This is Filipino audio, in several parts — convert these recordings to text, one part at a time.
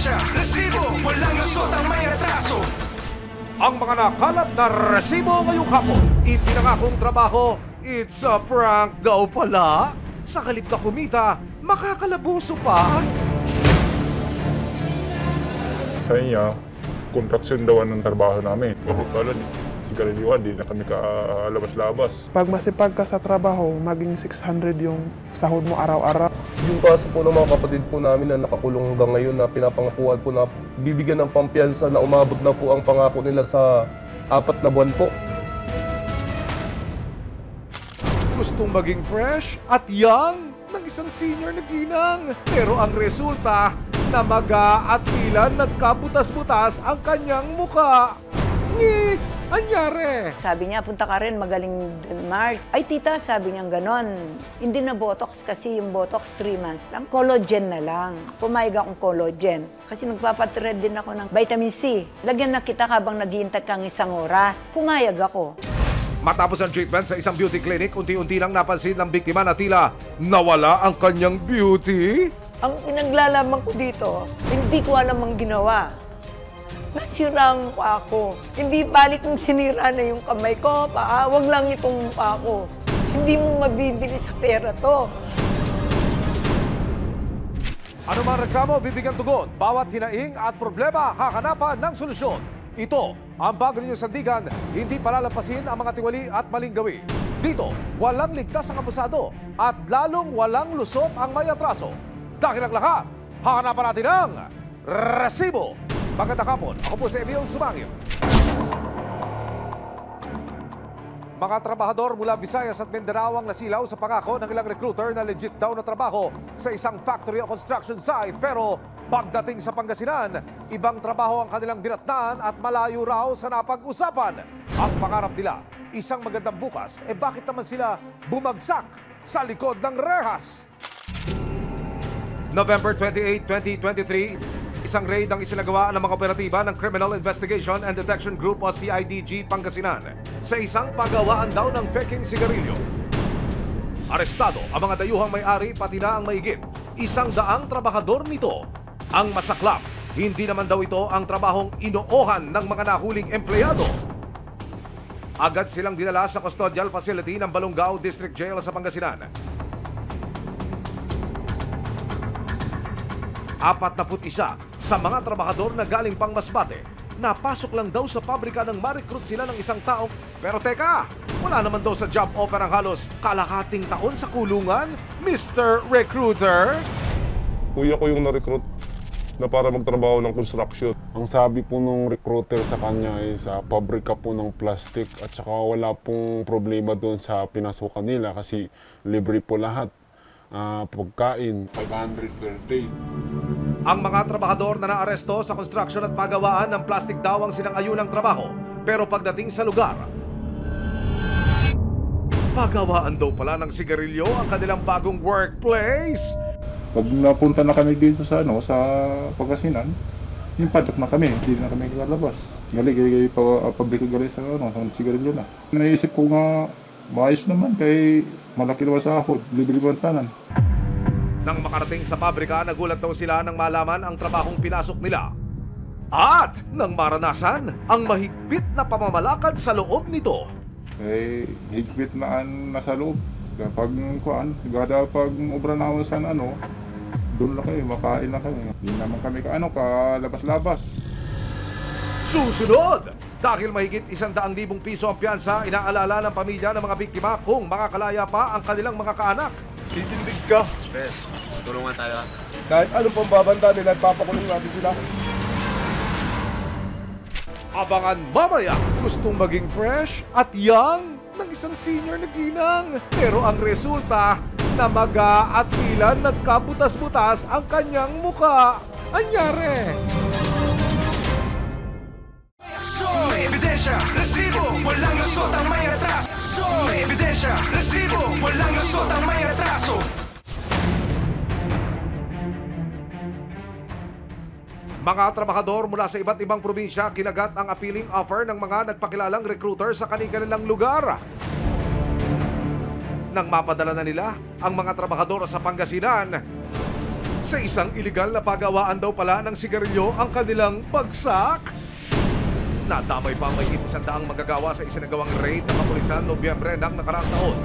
ebidensya, resibo, walang lusot ang may atraso. Ang mga nakalap na resibo ngayong hapon, ipinangakong trabaho, it's a prank daw pala. Sa halip na kumita, makakalabuso pa. Sa inyo, contraction daw ng trabaho namin. Lalo si Karaniwan, di na kami kalabas-labas. Pag masipag ka sa trabaho, maging 600 yung sahod mo araw-araw. Yung kaso po ng mga kapatid po namin na nakakulong hanggang ngayon na pinapangakuan po na bibigyan ng pampiyansa na umabot na po ang pangako nila sa 4 na buwan po. Gustong maging fresh at young ng isang senior na ginang. Pero ang resulta, namaga at tila nagkabutas-butas ang kanyang muka. Anyari? Sabi niya, punta ka rin, magaling Mars. Ay tita, sabi niya ganon. Hindi na Botox kasi yung Botox 3 months lang. Collagen na lang. Pumayag akong collagen. Kasi magpapatread din ako ng vitamin C. Lagyan na kita habang naghihintay kang 1 oras. Pumayag ako. Matapos ang treatment sa isang beauty clinic, unti-unti lang napansin ng biktima na tila nawala ang kanyang beauty. Ang pinaglalaman ko dito, hindi ko alam ang ginawa. Nasirang pa ako. Hindi balik kung sinira na yung kamay ko, paa. Wag lang itong mukha ko. Hindi mo mabibili sa pera to. Ano mang reklamo, bibigyan tugon. Bawat hinaing at problema, hahanapan ng solusyon. Ito, ang bago ninyong sandigan, hindi palalampasin ang mga tiwali at maling gawi. Dito, walang ligtas ang abusado at lalong walang lusot ang may atraso. Dahil ang lahat, hahanapan natin ang resibo. Magandang hapon, ako po si Emil Sumangil. Mga trabahador mula Visayas at Mindanao ang nasilaw sa pangako ng ilang recruiter na legit daw na trabaho sa isang factory o construction site. Pero pagdating sa Pangasinan, ibang trabaho ang kanilang dinatnan at malayo raw sa napag-usapan. Ang pangarap nila, isang magandang bukas, bakit naman sila bumagsak sa likod ng rehas? November 28, 2023, isang raid ang isinagawa ng mga operatiba ng Criminal Investigation and Detection Group o CIDG Pangasinan sa isang pagawaan daw ng peking sigarilyo. Arestado ang mga dayuhang may-ari pati na ang mahigit 100 trabahador nito. Ang masaklap, hindi naman daw ito ang trabahong inoohan ng mga nahuling empleyado. Agad silang dinala sa custodial facility ng Balongao District Jail sa Pangasinan. 41 sa mga trabahador na galing pang Masbate, napasok lang daw sa pabrika nang ma-recruit sila ng isang taong. Pero teka, wala naman daw sa job offer ang halos kalahating taon sa kulungan, Mr. Recruiter. Kuya ko yung na-recruit na para magtrabaho ng construction. Ang sabi po nung recruiter sa kanya ay sa pabrika po ng plastic at saka wala pong problema doon sa pinasukan nila kasi libre po lahat. Pagkain, 500 per day. Ang mga trabahador na naaresto sa construction at pagawaan ng plastic daw ang sinang-ayunang trabaho. Pero pagdating sa lugar, pagawaan daw pala ng sigarilyo ang kanilang bagong workplace. Pag napunta na kami dito sa Pangasinan, yung padok na kami, hindi na kami lalabas. Gali pabrika gali sa sigarilyo na. Naisip ko nga, maayos naman kay malaki naman sahod, libre-libre tanan. Nang makarating sa pabrika, nagulat daw sila nang malaman ang trabahong pinasok nila. At nang maranasan ang mahigpit na pamamalakad sa loob nito. Higpit na nasa loob. Kapag pag obra na ako sa doon na kayo, makain na kayo. Hindi naman kami kalabas-labas. Susunod! Dahil mahigit 100,000 piso ang piyansa, inaalala ng pamilya ng mga biktima kung makakalaya pa ang kanilang mga kaanak. Titindig ka. Pes, tulungan tayo. Kahit anong pambabanta nila, papakulong natin sila. Abangan mamaya, gustong maging fresh at young ng isang senior na ginang. Pero ang resulta, namaga at tila nagkabutas-butas ang kanyang muka. Anyari? Ebidensya, resibo, walang lusot ang may atraso. Ebidensya, resibo, walang lusot ang may atraso. Mga trabahador mula sa iba't ibang probinsya kinagat ang appealing offer ng mga nagpakilalang recruiter sa kanilang lugar. Nang mapadala na nila ang mga trabahador sa Pangasinan, Sa isang iligal na pagawaan daw pala ng sigarilyo ang kanilang bagsak. Nadamay pa ang may 100 magagawa sa isinagawang raid ng kapulisan Nobyembre ng nakaraang taon.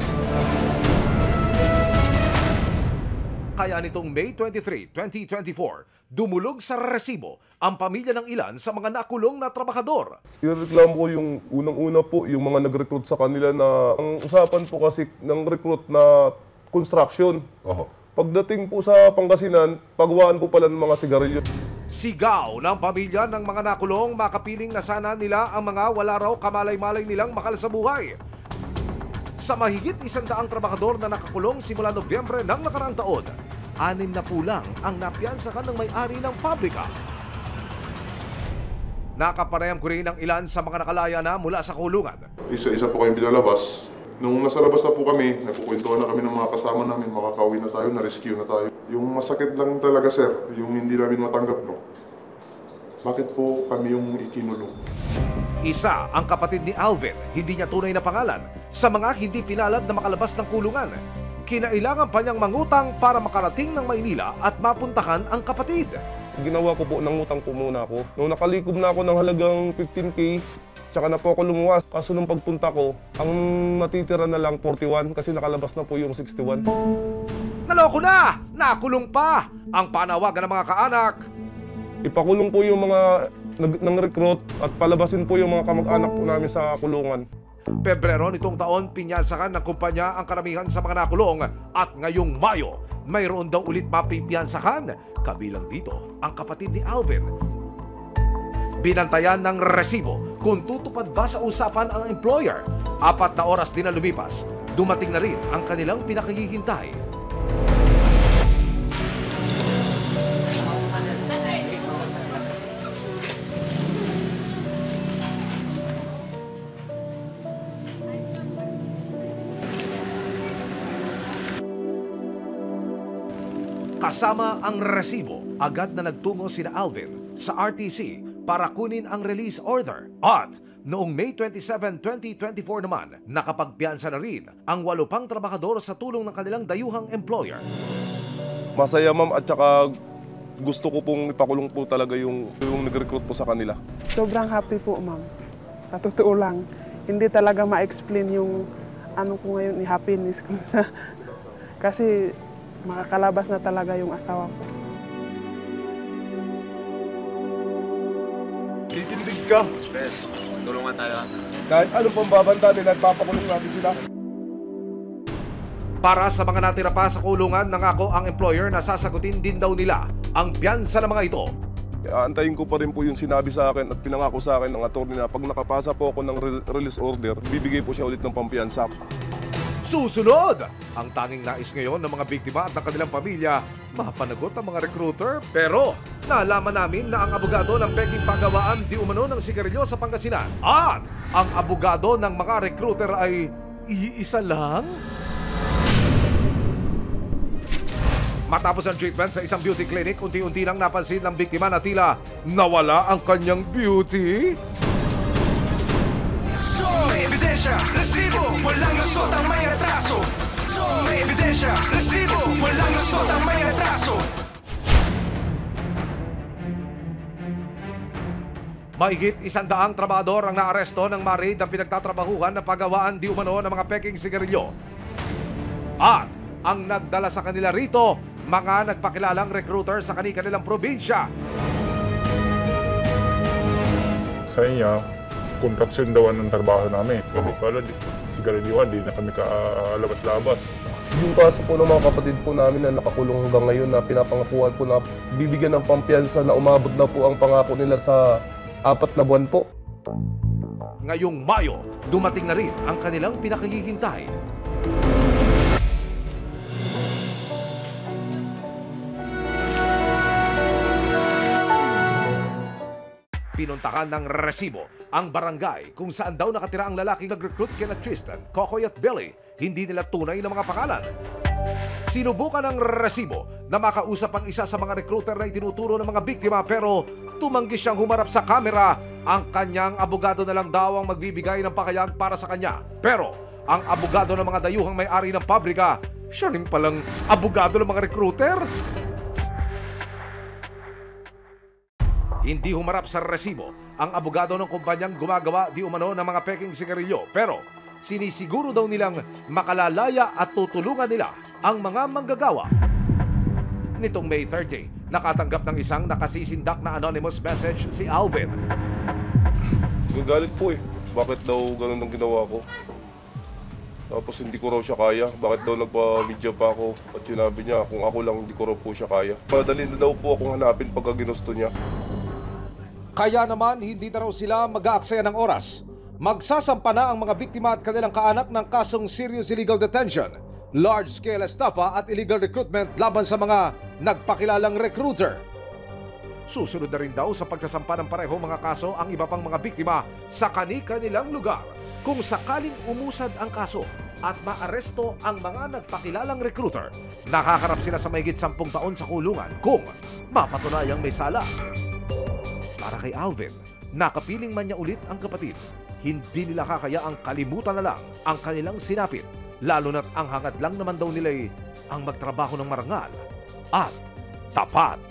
Kaya nitong May 23, 2024, dumulog sa resibo ang pamilya ng ilan sa mga nakulong na trabahador. Ireklamo ko yung unang-una po, yung mga nag-recruit sa kanila na ang usapan po kasi ng recruit na construction. Pagdating po sa Pangasinan, pagawaan po pala ng mga sigarilyo. Sigaw ng pamilya ng mga nakulong, makapiling na sana nila ang mga wala raw kamalay-malay nilang makal sa buhay. Sa mahigit 100 trabahador na nakakulong simula Nobyembre ng nakaraang taon, 6 na po lang ang napiyansahan ng may-ari ng pabrika. Nakapanayam ko rin ang ilan sa mga nakalaya na mula sa kulungan. Isa-isa po kayong binalabas. Nung nasa labas na po kami, nagkukwentuhan na kami ng mga kasama namin, makakauwi na tayo, na-rescue na tayo. Yung masakit lang talaga, sir, yung hindi namin matanggap, no? Bakit po kami yung ikinulong? Isa ang kapatid ni Alvin, hindi niya tunay na pangalan, sa mga hindi pinalad na makalabas ng kulungan. Kinailangan pa niyang mangutang para makarating ng Maynila at mapuntahan ang kapatid. Ginawa ko po, nangutang po muna ako. Nung nakalikom na ako ng halagang 15K, tsaka na po ako lumuwas. Kaso nung pagpunta ko, ang natitira na lang 41 kasi nakalabas na po yung 61. Naloko na! Nakulong pa! Ang panawagan ng mga kaanak. Ipakulong po yung mga nang-recruit at palabasin po yung mga kamag-anak po namin sa kulungan. Pebrero nitong taon, pinyansakan ng kumpanya ang karamihan sa mga nakulong at ngayong Mayo, mayroon daw ulit mapipiyansakan. Kabilang dito ang kapatid ni Alvin. Binantayan ng resibo kung tutupad ba sa usapan ang employer. 4 na oras din na lumipas, dumating na rin ang kanilang pinakahihintay. Kasama ang resibo, agad na nagtungo sina Alvin sa RTC para kunin ang release order. At noong May 27, 2024 naman, nakapagpiyansa na rin ang 8 pang trabahador sa tulong ng kanilang dayuhang employer. Masaya, ma'am, at saka gusto ko pong ipakulong po talaga yung nag-recruit po sa kanila. Sobrang happy po, ma'am. Sa totoo lang, hindi talaga ma-explain yung ano ko ngayon, ni happiness ko. Kasi makakalabas na talaga yung asawa ko. Kikindig ka. Pres, tulungan tayo. Kahit ano pong babanta nila, papakulong natin sila. Para sa mga natira pa sa kulungan, nangako ang employer na sasagutin din daw nila ang piyansa ng mga ito. Aantayin ko pa rin po yung sinabi sa akin at pinangako sa akin ng attorney na pag nakapasa po ako ng release order, bibigay po siya ulit ng pampiyansa. Susunod! Ang tanging nais ngayon ng mga biktima at ng kanilang pamilya, mapanagot ang mga recruiter. Pero nalaman namin na ang abogado ng peking pagawaan di umano ng sigarilyo sa Pangasinan. At ang abogado ng mga recruiter ay iisa lang? Matapos ang treatment sa isang beauty clinic, unti-unti lang napansin ng biktima na tila nawala ang kanyang beauty. May ebidensya, resibo, walang lusot ang may atraso. May ebidensya, resibo, walang lusot ang may atraso. Mahigit 100 trabahador ang naaresto ng marid ng pinagtatrabahuhan na pagawaan di umano ng mga peking sigarilyo. At ang nagdala sa kanila rito, mga nagpakilalang recruiter sa kanilang probinsya. Sa inyo, contraction daw ang trabaho namin. Kala sigarilyoan, di na kami kalabas-labas. Yung kaso po ng mga kapatid po namin na nakakulong hanggang ngayon na pinapangakuan po na bibigyan ng pampiyansa na umabot na po ang pangako nila sa 4 na buwan po. Ngayong Mayo, dumating na rin ang kanilang pinakahihintay. Pinuntahan ng resibo ang barangay kung saan daw nakatira ang lalaking nag-recruit kina Tristan, Kokoy at Billy. Hindi nila tunay na mga pangalan. Sinubukan ng resibo na makausap ang isa sa mga recruiter na itinuturo ng mga biktima pero tumanggi siyang humarap sa kamera. Ang kanyang abogado na lang daw ang magbibigay ng pakayag para sa kanya. Pero ang abogado ng mga dayuhang may-ari ng pabrika, siya rin palang abogado ng mga recruiter. Hindi humarap sa resibo ang abogado ng kumpanyang gumagawa di umano ng mga peking sigarilyo, pero sinisiguro daw nilang makalalaya at tutulungan nila ang mga manggagawa. Nitong May 30, nakatanggap ng isang nakasisindak na anonymous message si Alvin. Gagalit po eh. Bakit daw ganun ang ginawa ko? Tapos hindi ko raw siya kaya. Bakit daw nagpa-video pa ako? At sinabi niya kung ako lang hindi ko raw po siya kaya. Madali na daw po akong hanapin pagka ginusto niya. Kaya naman hindi na raw sila mag-aaksaya ng oras. Magsasampa na ang mga biktima at kanilang kaanak ng kasong serious illegal detention, large-scale estafa at illegal recruitment laban sa mga nagpakilalang recruiter. Susunod na rin daw sa pagsasampa ng pareho mga kaso ang iba pang mga biktima sa kani-kanilang lugar kung sakaling umusad ang kaso at maaresto ang mga nagpakilalang recruiter. Nakakarap sila sa mahigit 10 taon sa kulungan kung mapatunayang may sala. Para kay Alvin, nakapiling man niya ulit ang kapatid, hindi nila kakayaang kalimutan na lang ang kanilang sinapit, lalo na't ang hangad lang naman daw nila'y ang magtrabaho ng marangal at tapat.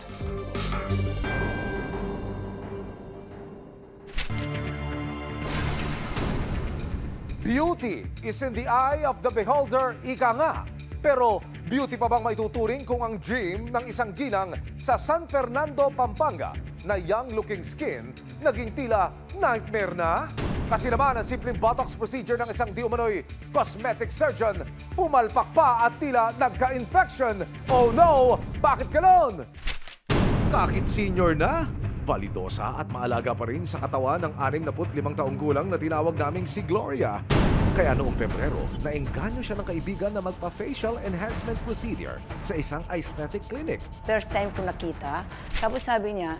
Beauty is in the eye of the beholder, ika nga. Pero beauty pa bang maituturing kung ang dream ng isang ginang sa San Fernando, Pampanga na young-looking skin naging tila nightmare na? Kasi naman ang simpleng botox procedure ng isang di umano'y cosmetic surgeon pumalpak pa at tila nagka-infection. Oh no! Bakit ganon? Kahit senior na, validosa at maalaga pa rin sa katawan ng 65 taong gulang na tinawag naming si Gloria. Kaya noong Pebrero, naengganyo siya ng kaibigan na magpa-facial enhancement procedure sa isang aesthetic clinic. First time ko nakita, tapos sabi niya,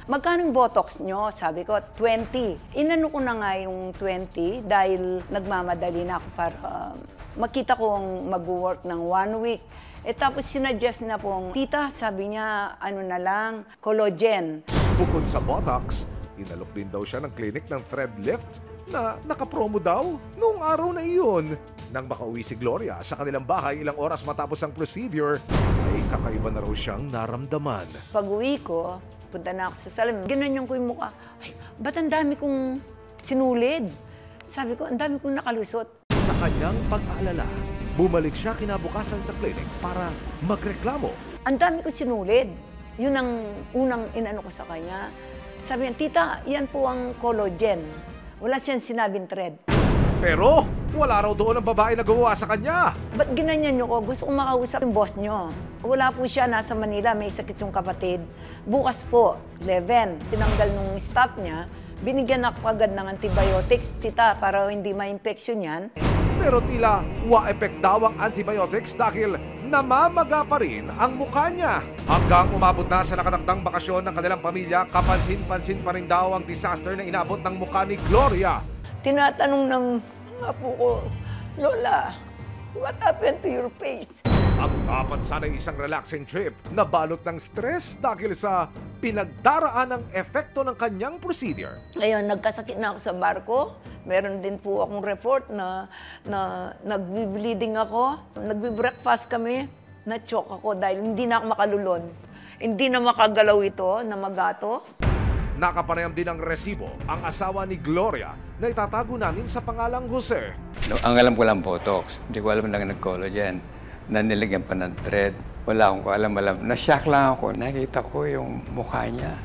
magkano yung botox nyo? Sabi ko, 20. Inano ko na nga yung 20 dahil nagmamadali na ako para makita kong mag-work ng 1 week. Tapos sinadjust na pong, tita, sabi niya, ano na lang, collagen. Bukod sa botox, inalok din daw siya ng clinic ng thread lift na nakapromo daw noong araw na iyon. Nang makauwi si Gloria sa kanilang bahay ilang oras matapos ang procedure, ay kakaiba na raw siyang naramdaman. Pag uwi ko, punta na ako sa salamin, ganyan ko yung mukha. Ay, ba't ang dami kong sinulid? Sabi ko, ang dami kong nakalusot. Sa kanyang pag-aalala, bumalik siya kinabukasan sa clinic para magreklamo. Ang dami ko sinulid. Yun ang unang inano ko sa kanya. Sabi niya, tita, yan po ang collagen. Wala siyang sinabing thread. Pero wala raw doon ang babae na gumawa sa kanya. Ba't ginanyan niyo ko? Gusto kong makausap yung boss niyo. Wala po siya, nasa Manila, may sakit yung kapatid. Bukas po, 11, tinanggal nung staff niya. Binigyan ako agad ng antibiotics, tita, para hindi ma-infection yan. Pero tila wa-effect daw ang antibiotics dahil namamaga pa rin ang mukha niya. Hanggang umabot na sa nakatakdang bakasyon ng kanilang pamilya, kapansin-pansin pa rin daw ang disaster na inabot ng mukha ni Gloria. Tinatanong ng mga apo ko, Lola, what happened to your face? Ang dapat sana isang relaxing trip na balot ng stress dahil sa pinagdaraan ng epekto ng kanyang procedure. Ngayon, nagkasakit na ako sa barko. Meron din po akong report na nag-bleeding ako. Nag-breakfast kami. Na-choke ako dahil hindi na ako makalulon. Hindi na makagalaw ito na magato. Nakapanayam din ng resibo ang asawa ni Gloria na itatago namin sa pangalang Jose. No, ang alam ko lang botox. Hindi ko alam na nag-collagen. Na nilagyan pa ng thread. Wala akong alam. Na-shock lang ako. Nakita ko yung mukha niya.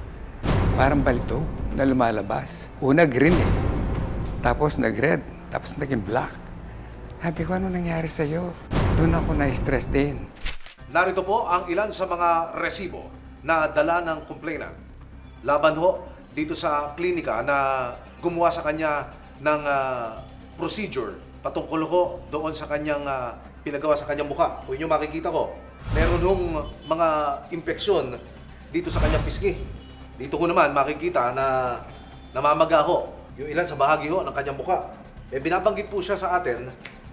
Parang balito na lumalabas. Una green eh. Tapos nag-red. Tapos naging black. Sabi ko, ano nangyari sa'yo? Doon ako na-stress din. Narito po ang ilan sa mga resibo na dala ng complainant. Laban ho dito sa klinika na gumawa sa kanya ng procedure patungkol ho doon sa kanyang pinagawa sa kanyang mukha. Kung inyo makikita ko, meron hong mga impeksyon dito sa kanyang pisngi. Dito ko naman makikita na namamaga ho yung ilan sa bahagi ho ng kanyang mukha. Binabanggit po siya sa atin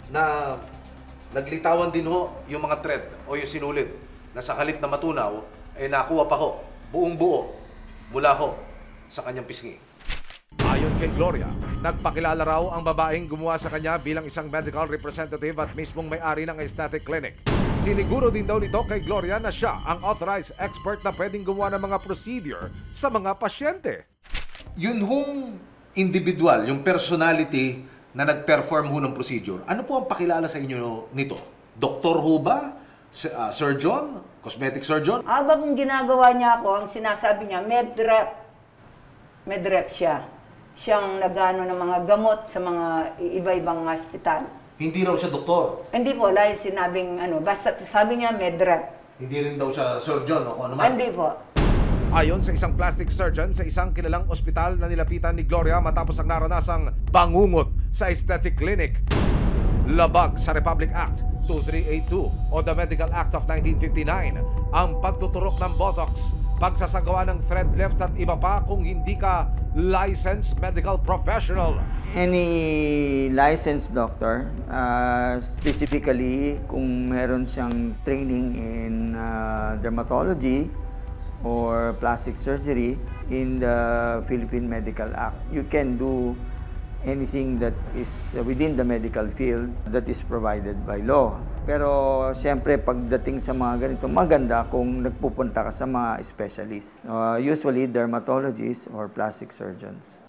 na naglitawan din ho yung mga thread o yung sinulid na sa halip na matunaw, nakuha pa ho, buong buo, mula ho sa kanyang pisngi. Ayon kay Gloria, nagpakilala raw ang babaeng gumawa sa kanya bilang isang medical representative at mismong may-ari ng aesthetic clinic. Siniguro din daw nito kay Gloria na siya ang authorized expert na pwedeng gumawa ng mga procedure sa mga pasyente. Yun hong individual, yung personality na nag-perform ho ng procedure, ano po ang pakilala sa inyo nito? Doktor ho ba? Surgeon? Cosmetic surgeon? Habang ginagawa niya ako, ang sinasabi niya, medrep. Medrep siya. Siyang nagano ng mga gamot sa mga iba-ibang hospital. Hindi raw siya doktor? Hindi po, wala yung sinabing basta sabi niya medrep. Hindi rin daw siya surgeon o ano man? Hindi po. Ayon sa isang plastic surgeon sa isang kilalang ospital na nilapitan ni Gloria matapos ang naranasang bangungot sa aesthetic clinic. Labag sa Republic Act 2382 o the Medical Act of 1959 ang pagtuturok ng Botox, pagsasagawa ng thread lift at iba pa kung hindi ka licensed medical professional. Any licensed doctor, specifically kung meron siyang training in dermatology or plastic surgery in the Philippine Medical Act, you can do anything that is within the medical field that is provided by law. Pero siyempre pagdating sa mga ganito, maganda kung nagpupunta ka sa mga specialists. Usually dermatologists or plastic surgeons.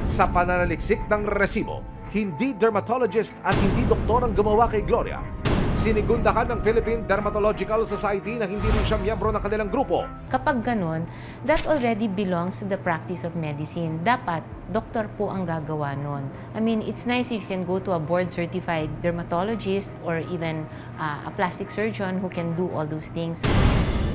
Sa pananaliksik ng resibo, hindi dermatologist at hindi doktor ang gumawa kay Gloria. Sinigundahan ng Philippine Dermatological Society na hindi rin siya miyembro ng kanilang grupo. Kapag ganun, that already belongs to the practice of medicine. Dapat, doktor po ang gagawa nun. I mean, it's nice if you can go to a board-certified dermatologist or even a plastic surgeon who can do all those things.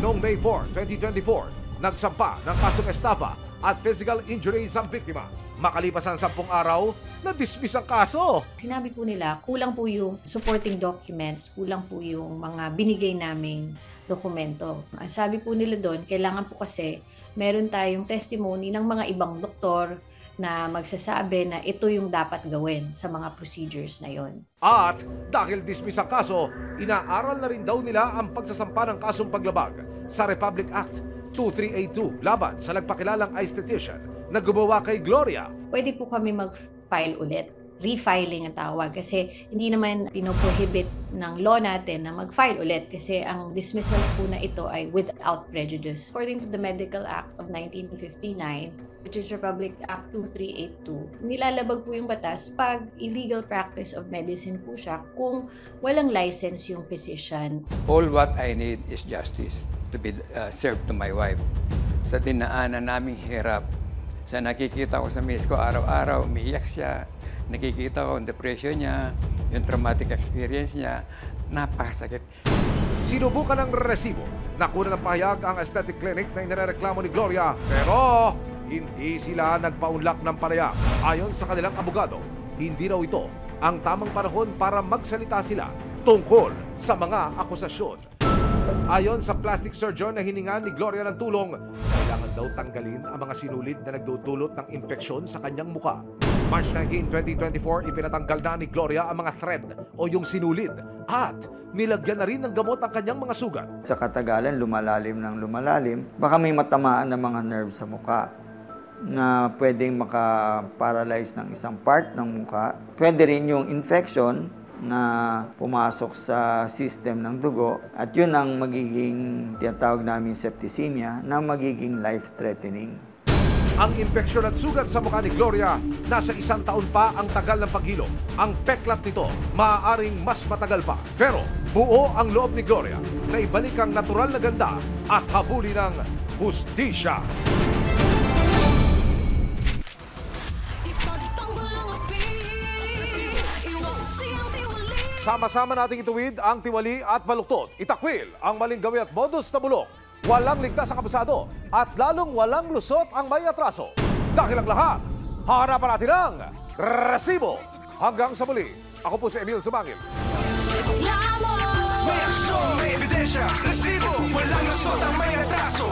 Noong May 4, 2024, nagsampa ng kasong estafa at physical injuries ang biktima. Makalipas ang 10 araw, na-dismiss ang kaso. Sinabi po nila, kulang po yung supporting documents, kulang po yung mga binigay naming dokumento. Ang sabi po nila doon, kailangan po kasi meron tayong testimony ng mga ibang doktor na magsasabi na ito yung dapat gawin sa mga procedures na yon. At dahil dismiss ang kaso, inaaral na rin daw nila ang pagsasampa ng kasong paglabag sa Republic Act 2382 laban sa nagpakilalang esthetician na gumawa kay Gloria. Pwede po kami mag-file ulit. Refiling ang tawag kasi hindi naman pinoprohibit ng law natin na mag-file ulit kasi ang dismissal po na ito ay without prejudice. According to the Medical Act of 1959, which is Republic Act 2382, nilalabag po yung batas pag illegal practice of medicine po siya kung walang license yung physician. All what I need is justice to be served to my wife. Sa dinaanan naming hirap, sa nakikita ko sa miss ko, araw-araw umiiyak siya. Nakikita ko ang depression niya, yung traumatic experience niya, napakasakit. Sinubukan ng resibo. Nakuna ng pahayag ang aesthetic clinic na inireklamo ni Gloria, pero hindi sila nagpaunlak ng panayam. Ayon sa kanilang abogado, hindi raw ito ang tamang panahon para magsalita sila tungkol sa mga akusasyon. Ayon sa plastic surgeon na hiningan ni Gloria ng tulong, kailangan daw tanggalin ang mga sinulid na nagdudulot ng impeksyon sa kanyang muka. March 19, 2024, ipinatanggal na ni Gloria ang mga thread o yung sinulid at nilagyan na rin ng gamot ang kanyang mga sugat. Sa katagalan, lumalalim ng lumalalim, baka may matamaan ng mga nerve sa muka na pwedeng maka-paralyze ng isang part ng muka. Pwede rin yung infection na pumasok sa system ng dugo at yun ang magiging tinatawag namin septicemia na magiging life-threatening. Ang impeksyon at sugat sa mukha ni Gloria, nasa 1 taon pa ang tagal ng paghilom. Ang peklat nito, maaaring mas matagal pa. Pero buo ang loob ni Gloria na ibalik ang natural na ganda at habulin ng hustisya. Sama-sama nating ituwid ang tiwali at baluktot. Itakwil ang maling gawi at modus na bulok. Walang ligtas ang kabusado at lalong walang lusot ang may atraso. Dahil ang lahat, hahanapan natin ang resibo. Hanggang sa muli, ako po si Emil Sumangil. May aksyon, may ebidensya, resibo, walang lusot ang may atraso.